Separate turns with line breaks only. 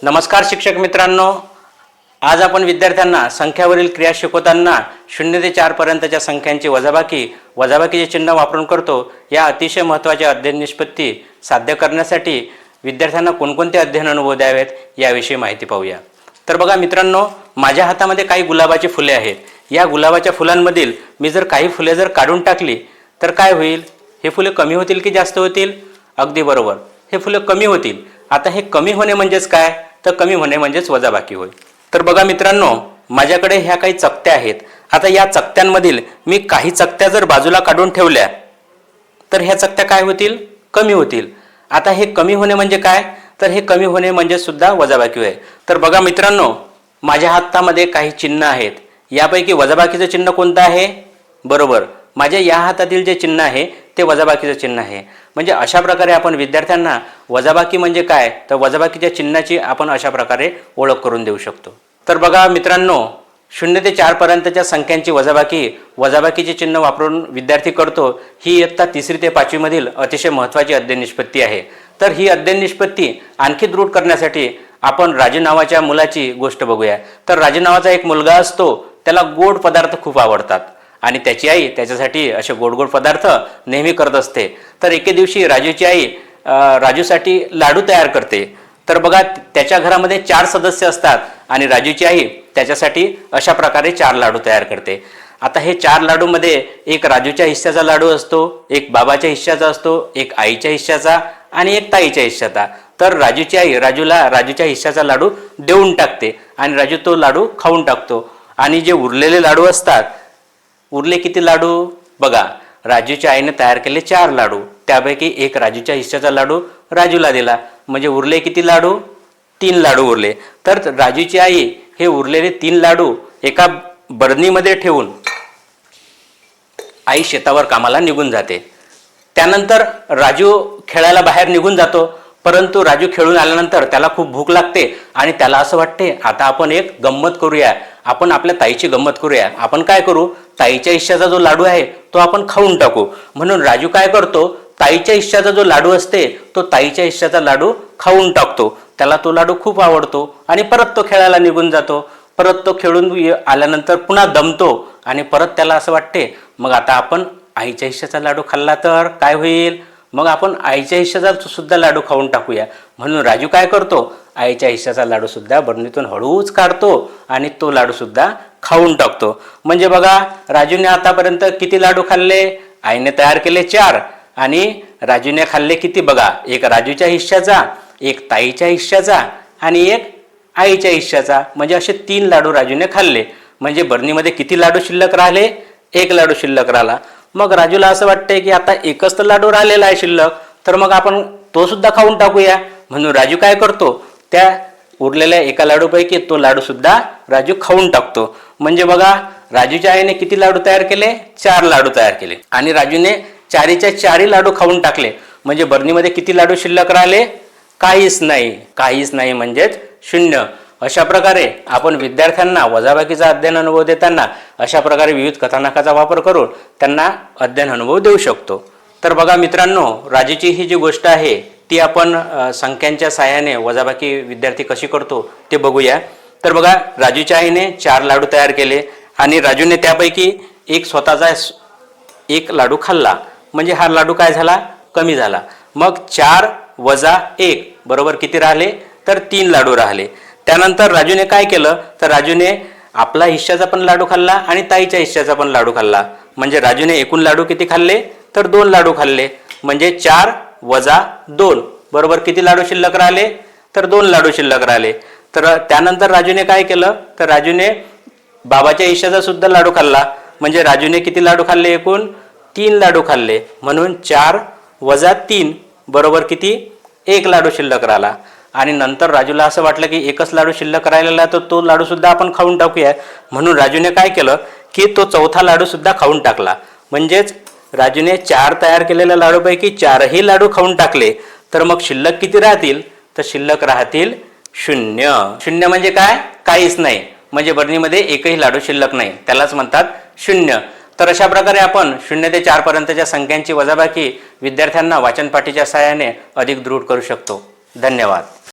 नमस्कार शिक्षक मित्रांनो, आज आपण विद्यार्थ्यांना संख्यावरील क्रिया शिकवताना 0 ते 4 पर्यंतच्या संख्यांची वजाबाकीचे चिन्ह वापरून करतो। या अतिशय महत्त्वाच्या अध्ययन निष्पत्ती साध्य करण्यासाठी विद्यार्थ्यांना कोणकोणते अध्ययन अनुभव द्यावेत याविषयी माहिती पाहूया। तर बघा मित्रांनो, माझ्या हातामध्ये काही गुलाबाची फुले आहेत। या गुलाबाच्या फुलांमधील मी जर काही फुले जर काढून टाकली तर काय होईल? हे फुले कमी होतील की जास्त होतील? अगदी बरोबर, हे फुले कमी होतील। आता हे कमी होणे म्हणजेच काय? तर कमी होणे म्हणजेच वजाबाकी होय। तर बघा मित्रांनो, माझ्याकडे ह्या काही चकत्या आहेत। आता या चकत्यांमधील मी काही चकत्या जर बाजूला काढून ठेवल्या तर ह्या चकत्या काय होतील? कमी होतील। आता हे कमी होणे म्हणजे काय? तर हे कमी होणे म्हणजे सुद्धा वजाबाकी होय। तर बघा मित्रांनो, माझ्या हातामध्ये काही चिन्ह आहेत। यापैकी वजाबाकीचं चिन्ह कोणतं आहे? बरोबर, माझ्या या हातातील जे चिन्ह आहे ते वजाबाकीचं चिन्ह आहे। म्हणजे अशा प्रकारे आपण विद्यार्थ्यांना वजाबाकी म्हणजे काय, तर वजाबाकीच्या चिन्हाची आपण अशा प्रकारे ओळख करून देऊ शकतो। तर बघा मित्रांनो, 0 ते 4 पर्यंतच्या संख्यांची वजाबाकीचे चिन्ह वापरून विद्यार्थी करतो। ही इयत्ता 3री ते 5वी मधील अतिशय महत्त्वाची अध्ययन निष्पत्ती आहे। तर ही अध्ययन निष्पत्ती आणखी दृढ करण्यासाठी आपण राजू नावाच्या मुलाची गोष्ट बघूया। तर राजू नावाचा एक मुलगा असतो, त्याला गोड पदार्थ खूप आवडतात आणि त्याची आई त्याच्यासाठी असे गोड गोड पदार्थ नेहमी करत असते। तर एके दिवशी राजूची आई राजूसाठी लाडू तयार करते। तर बघा, त्याच्या घरामध्ये 4 सदस्य असतात आणि राजूची आई त्याच्यासाठी अशा प्रकारे 4 लाडू तयार करते। आता हे 4 लाडूमध्ये एक राजूच्या हिश्श्याचा लाडू असतो, एक बाबाच्या हिश्श्याचा असतो, एक आईच्या हिश्श्याचा आणि एक ताईच्या हिश्श्याचा। तर राजूची आई राजूला राजूच्या हिश्श्याचा लाडू देऊन टाकते आणि राजू तो लाडू खाऊन टाकतो। आणि जे उरलेले लाडू असतात, उरले किती लाडू? बघा, राजूच्या आईने तयार केले 4 लाडू, त्यापैकी एक राजूच्या हिश्श्याचा लाडू राजूला दिला, म्हणजे उरले किती लाडू? 3 लाडू उरले। तर राजूची आई हे उरलेले 3 लाडू एका बरणीमध्ये ठेवून आई शेतावर कामाला निघून जाते। त्यानंतर राजू खेळायला बाहेर निघून जातो, परंतु राजू खेळून आल्यानंतर त्याला खूप भूक लागते आणि त्याला असं वाटते आता आपण एक गंमत करूया, आपण आपल्या ताईची गंमत करूया। आपण काय करू? ताईच्या हिश्श्याचा जो लाडू आहे तो आपण खाऊन टाकू। म्हणून राजू काय करतो? ताईच्या हिश्श्याचा जो लाडू असते तो ताईच्या हिश्श्याचा लाडू खाऊन टाकतो। त्याला तो लाडू खूप आवडतो आणि परत तो खेळायला निघून जातो। परत तो खेळून आल्यानंतर पुन्हा दमतो आणि परत त्याला असं वाटते मग आता आपण आईच्या हिश्श्याचा लाडू खाल्ला तर काय होईल? मग आपण आईच्या हिश्श्याचा सुद्धा लाडू खाऊन टाकूया। म्हणून राजू काय करतो? आईच्या हिश्श्याचा लाडू सुद्धा बरणीतून हळूच काढतो आणि तो लाडू सुद्धा खाऊन टाकतो। म्हणजे बघा, राजूने आतापर्यंत किती लाडू खाल्ले? आईने तयार केले 4 आणि राजूने खाल्ले किती? बघा, एक राजूच्या हिश्श्याचा, एक ताईच्या हिश्श्याचा आणि एक आईच्या हिश्श्याचा, म्हणजे असे 3 लाडू राजूने खाल्ले। म्हणजे बरणीमध्ये किती लाडू शिल्लक राहिले? 1 लाडू शिल्लक राहिला। मग राजूला असं वाटतंय की आता एकच तर लाडू राहिलेला आहे शिल्लक, तर मग आपण तो सुद्धा खाऊन टाकूया। म्हणून राजू काय करतो? त्या उरलेल्या एका लाडूपैकी तो लाडू सुद्धा राजू खाऊन टाकतो। म्हणजे बघा, राजूच्या आईने किती लाडू तयार केले? 4 लाडू तयार केले आणि राजूने 4च्या 4 लाडू खाऊन टाकले। म्हणजे बरणीमध्ये किती लाडू शिल्लक राहिले? काहीच नाही। काहीच नाही म्हणजेच 0। अशा प्रकारे आपण विद्यार्थ्यांना वजाबाकीचा अध्ययन अनुभव देताना अशा प्रकारे विविध कथानकाचा वापर करून त्यांना अध्ययन अनुभव देऊ शकतो। तर बघा मित्रांनो, राजूची ही जी गोष्ट आहे ती आपण संख्यांच्या साहाय्याने वजाबाकी विद्यार्थी कशी करतो ते बघूया। तर बघा, राजूच्या आईने 4 लाडू तयार केले आणि राजूने त्यापैकी एक स्वतःचा एक लाडू खाल्ला, म्हणजे हा लाडू काय झाला? कमी झाला। मग 4 - 1 बरोबर किती राहिले? तर 3 लाडू राहिले। त्यानंतर राजूने काय केलं? तर राजूने आपला हिश्श्याचा पण लाडू खाल्ला आणि ताईच्या हिश्श्याचा पण लाडू खाल्ला। म्हणजे राजूने एकूण लाडू किती खाल्ले? तर 2 लाडू खाल्ले। म्हणजे 4 - 2 बरोबर किती लाडू शिल्लक राहिले? तर 2 लाडू शिल्लक राहिले। तर त्यानंतर राजूने काय केलं? तर राजूने बाबाच्या हिश्श्याचा सुद्धा लाडू खाल्ला। म्हणजे राजूने किती लाडू खाल्ले? एकूण 3 लाडू खाल्ले। म्हणून 4 - 3 बरोबर किती? 1 लाडू शिल्लक राहिला। आणि नंतर राजूला असं वाटलं की एकच लाडू शिल्लक राहिलेला, तर तो लाडू सुद्धा आपण खाऊन टाकूया। म्हणून राजूने काय केलं की तो 4था लाडू सुद्धा खाऊन टाकला। म्हणजेच राजूने 4 तयार केलेल्या लाडूपैकी 4ही लाडू खाऊन टाकले। तर मग शिल्लक किती राहतील? तर शिल्लक राहतील 0। 0 म्हणजे काय? काहीच नाही। म्हणजे बरणीमध्ये एकही लाडू शिल्लक नाही, त्यालाच म्हणतात 0। तर अशा प्रकारे आपण 0 ते 4 पर्यंतच्या संख्यांची वजाबाकी विद्यार्थ्यांना वाचनपाठीच्या सहाय्याने अधिक दृढ करू शकतो। धन्यवाद।